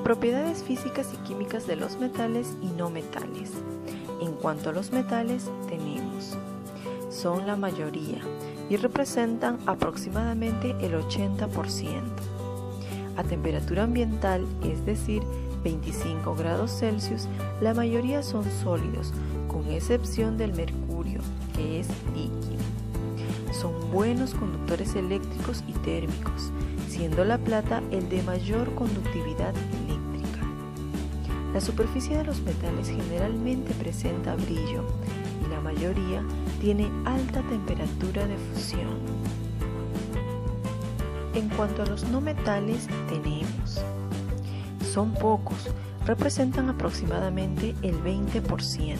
Propiedades físicas y químicas de los metales y no metales. En cuanto a los metales, tenemos: son la mayoría y representan aproximadamente el 80%. A temperatura ambiental, es decir, 25 grados Celsius, la mayoría son sólidos, con excepción del mercurio, que es líquido. Son buenos conductores eléctricos y térmicos, siendo la plata el de mayor conductividad eléctrica. La superficie de los metales generalmente presenta brillo y la mayoría tiene alta temperatura de fusión. En cuanto a los no metales, tenemos: son pocos, representan aproximadamente el 20%.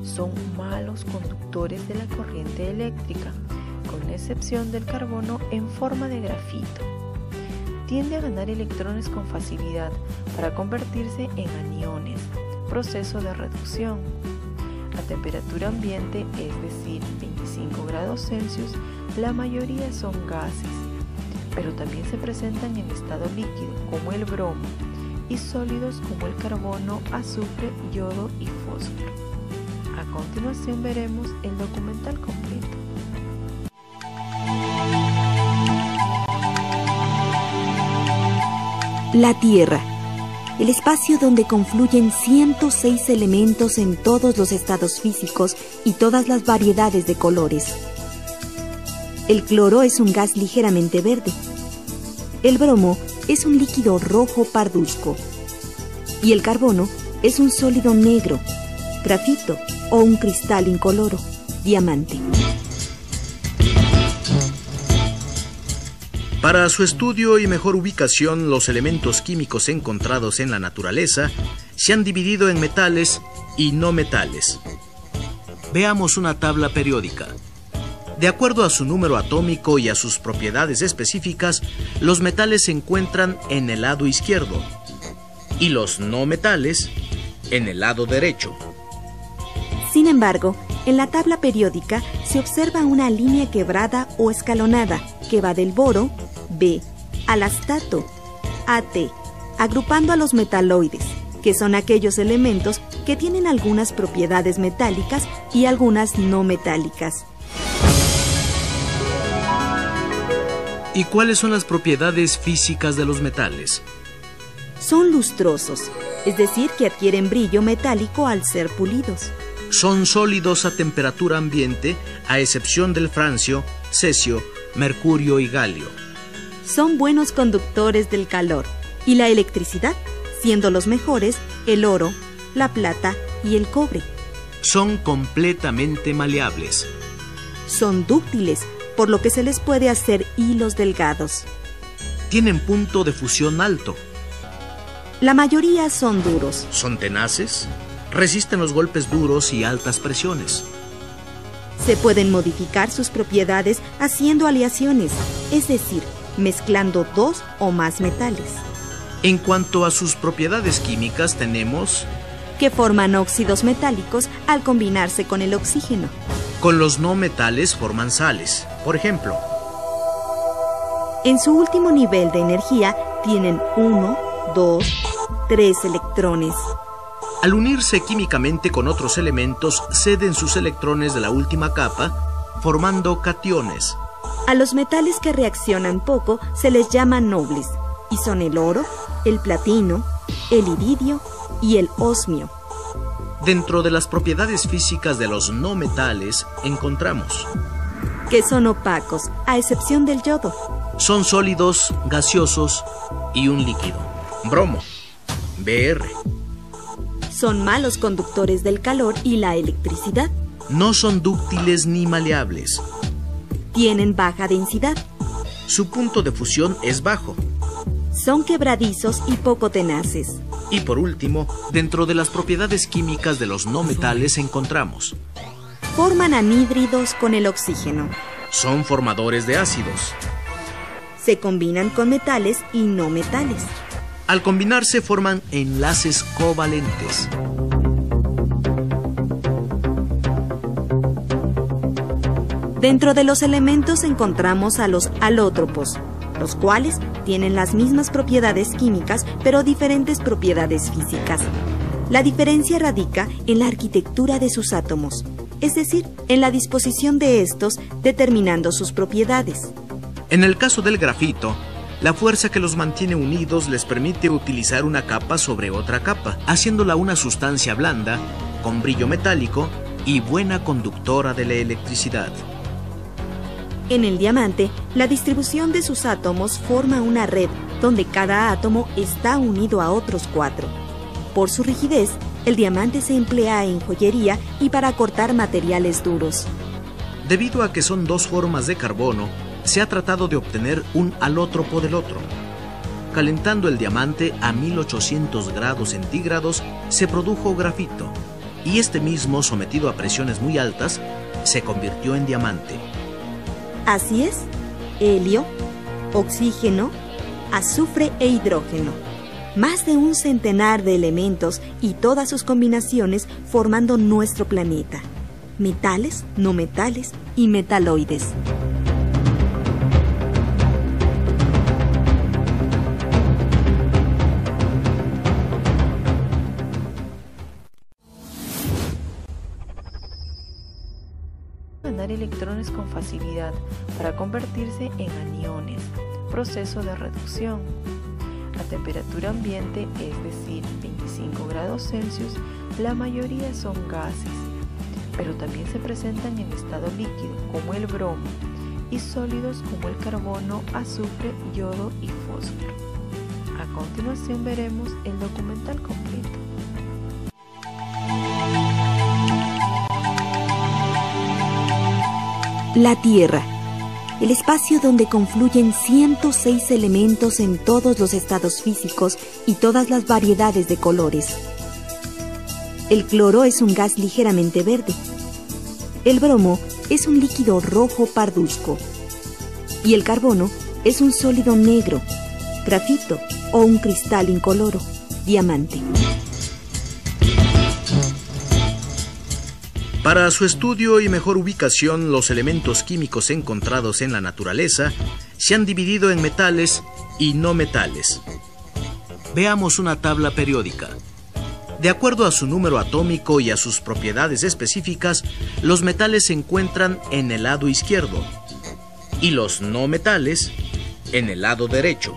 Son malos conductores de la corriente eléctrica, con excepción del carbono en forma de grafito. Tiende a ganar electrones con facilidad para convertirse en aniones, proceso de reducción. A temperatura ambiente, es decir, 25 grados Celsius, la mayoría son gases, pero también se presentan en estado líquido, como el bromo, y sólidos como el carbono, azufre, yodo y fósforo. A continuación veremos el documental completo. La Tierra, el espacio donde confluyen 106 elementos en todos los estados físicos y todas las variedades de colores. El cloro es un gas ligeramente verde. El bromo es un líquido rojo parduzco. Y el carbono es un sólido negro, grafito o un cristal incoloro, diamante. Para su estudio y mejor ubicación, los elementos químicos encontrados en la naturaleza se han dividido en metales y no metales. Veamos una tabla periódica. De acuerdo a su número atómico y a sus propiedades específicas, los metales se encuentran en el lado izquierdo y los no metales en el lado derecho. Sin embargo, en la tabla periódica se observa una línea quebrada o escalonada que va del boro, B, al astato, AT, agrupando a los metaloides, que son aquellos elementos que tienen algunas propiedades metálicas y algunas no metálicas. ¿Y cuáles son las propiedades físicas de los metales? Son lustrosos, es decir, que adquieren brillo metálico al ser pulidos. Son sólidos a temperatura ambiente, a excepción del francio, cesio, mercurio y galio. Son buenos conductores del calor y la electricidad, siendo los mejores el oro, la plata y el cobre. Son completamente maleables. Son dúctiles, por lo que se les puede hacer hilos delgados. Tienen punto de fusión alto. La mayoría son duros. Son tenaces. Resisten los golpes duros y altas presiones. Se pueden modificar sus propiedades haciendo aleaciones, es decir, mezclando dos o más metales. En cuanto a sus propiedades químicas, tenemos que forman óxidos metálicos al combinarse con el oxígeno. Con los no metales forman sales. Por ejemplo, en su último nivel de energía tienen 1, 2, 3 electrones. Al unirse químicamente con otros elementos, ceden sus electrones de la última capa, formando cationes. A los metales que reaccionan poco se les llama nobles, y son el oro, el platino, el iridio y el osmio. Dentro de las propiedades físicas de los no metales encontramos que son opacos, a excepción del yodo. Son sólidos, gaseosos y un líquido. Bromo, Br. Son malos conductores del calor y la electricidad. No son dúctiles ni maleables. Tienen baja densidad. Su punto de fusión es bajo. Son quebradizos y poco tenaces. Y por último, dentro de las propiedades químicas de los no metales encontramos forman anhídridos con el oxígeno. Son formadores de ácidos. Se combinan con metales y no metales. Al combinarse forman enlaces covalentes. Dentro de los elementos encontramos a los alótropos, los cuales tienen las mismas propiedades químicas, pero diferentes propiedades físicas. La diferencia radica en la arquitectura de sus átomos, es decir, en la disposición de estos determinando sus propiedades. En el caso del grafito, la fuerza que los mantiene unidos les permite utilizar una capa sobre otra capa, haciéndola una sustancia blanda, con brillo metálico y buena conductora de la electricidad. En el diamante, la distribución de sus átomos forma una red donde cada átomo está unido a otros 4. Por su rigidez, el diamante se emplea en joyería y para cortar materiales duros. Debido a que son dos formas de carbono, se ha tratado de obtener un alótropo del otro. Calentando el diamante a 1800 grados centígrados, se produjo grafito, y este mismo, sometido a presiones muy altas, se convirtió en diamante. Así es, helio, oxígeno, azufre e hidrógeno. Más de un centenar de elementos y todas sus combinaciones formando nuestro planeta. Metales, no metales y metaloides. Ganar electrones con facilidad para convertirse en aniones, proceso de reducción. A temperatura ambiente, es decir, 25 grados Celsius, la mayoría son gases, pero también se presentan en estado líquido, como el bromo, y sólidos como el carbono, azufre, yodo y fósforo. A continuación veremos el documental completo. La Tierra, el espacio donde confluyen 106 elementos en todos los estados físicos y todas las variedades de colores. El cloro es un gas ligeramente verde. El bromo es un líquido rojo parduzco. Y el carbono es un sólido negro, grafito o un cristal incoloro, diamante. Para su estudio y mejor ubicación, los elementos químicos encontrados en la naturaleza se han dividido en metales y no metales. Veamos una tabla periódica. De acuerdo a su número atómico y a sus propiedades específicas, los metales se encuentran en el lado izquierdo y los no metales en el lado derecho.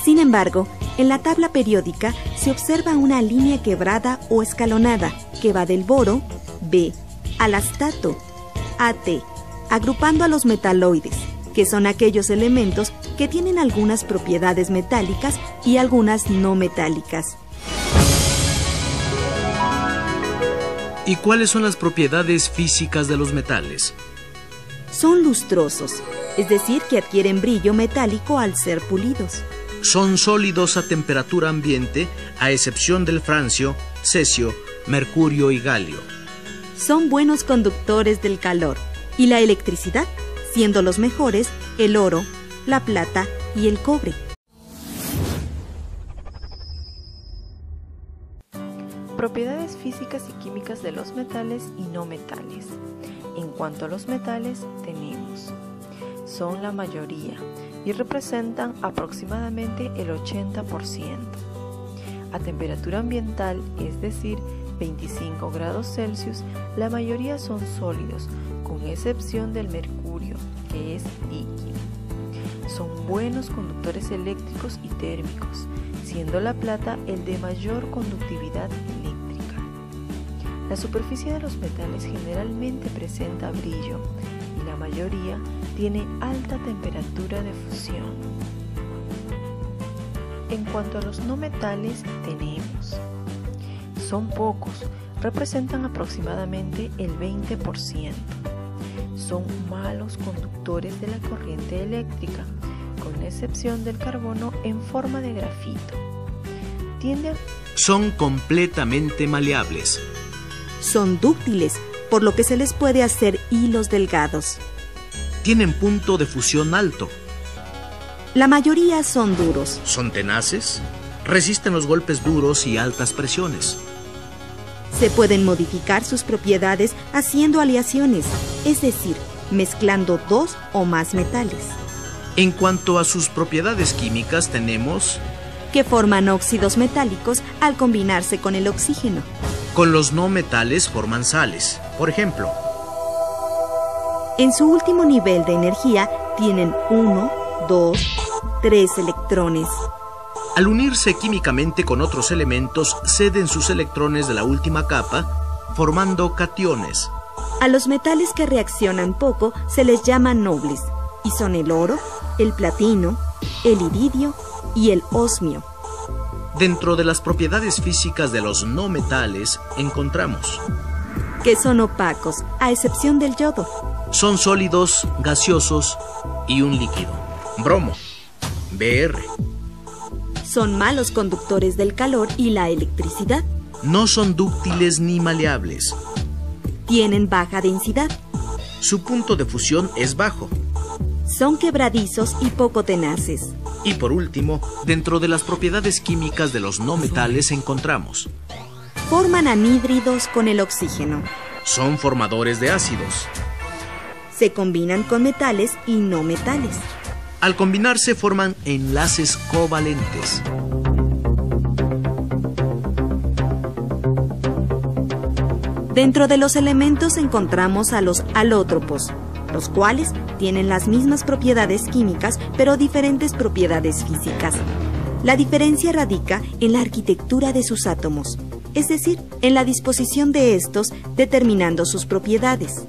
Sin embargo, en la tabla periódica se observa una línea quebrada o escalonada que va del boro, B, al astato, AT, agrupando a los metaloides, que son aquellos elementos que tienen algunas propiedades metálicas y algunas no metálicas. ¿Y cuáles son las propiedades físicas de los metales? Son lustrosos, es decir, que adquieren brillo metálico al ser pulidos. Son sólidos a temperatura ambiente, a excepción del francio, cesio, mercurio y galio. Son buenos conductores del calor y la electricidad, siendo los mejores el oro, la plata y el cobre. Propiedades físicas y químicas de los metales y no metales. En cuanto a los metales, tenemos: son la mayoría y representan aproximadamente el 80%. A temperatura ambiental, es decir, 25 grados Celsius, la mayoría son sólidos, con excepción del mercurio, que es líquido. Son buenos conductores eléctricos y térmicos, siendo la plata el de mayor conductividad eléctrica. La superficie de los metales generalmente presenta brillo y la mayoría tiene alta temperatura de fusión. En cuanto a los no metales, tenemos: son pocos, representan aproximadamente el 20%. Son malos conductores de la corriente eléctrica, con excepción del carbono en forma de grafito. Son completamente maleables. Son dúctiles, por lo que se les puede hacer hilos delgados. Tienen punto de fusión alto. La mayoría son duros. Son tenaces, resisten los golpes duros y altas presiones. Se pueden modificar sus propiedades haciendo aleaciones, es decir, mezclando dos o más metales. En cuanto a sus propiedades químicas, tenemos... que forman óxidos metálicos al combinarse con el oxígeno. Con los no metales forman sales. Por ejemplo, en su último nivel de energía tienen 1, 2, 3 electrones. al unirse químicamente con otros elementos, ceden sus electrones de la última capa, formando cationes. A los metales que reaccionan poco se les llama nobles, y son el oro, el platino, el iridio y el osmio. Dentro de las propiedades físicas de los no metales encontramos que son opacos, a excepción del yodo. Son sólidos, gaseosos y un líquido. Bromo, Br. Son malos conductores del calor y la electricidad. No son dúctiles ni maleables. Tienen baja densidad. Su punto de fusión es bajo. Son quebradizos y poco tenaces. Y por último, dentro de las propiedades químicas de los no metales encontramos forman anhídridos con el oxígeno. Son formadores de ácidos. Se combinan con metales y no metales. Al combinarse forman enlaces covalentes. Dentro de los elementos encontramos a los alótropos, los cuales tienen las mismas propiedades químicas, pero diferentes propiedades físicas. La diferencia radica en la arquitectura de sus átomos, es decir, en la disposición de estos determinando sus propiedades.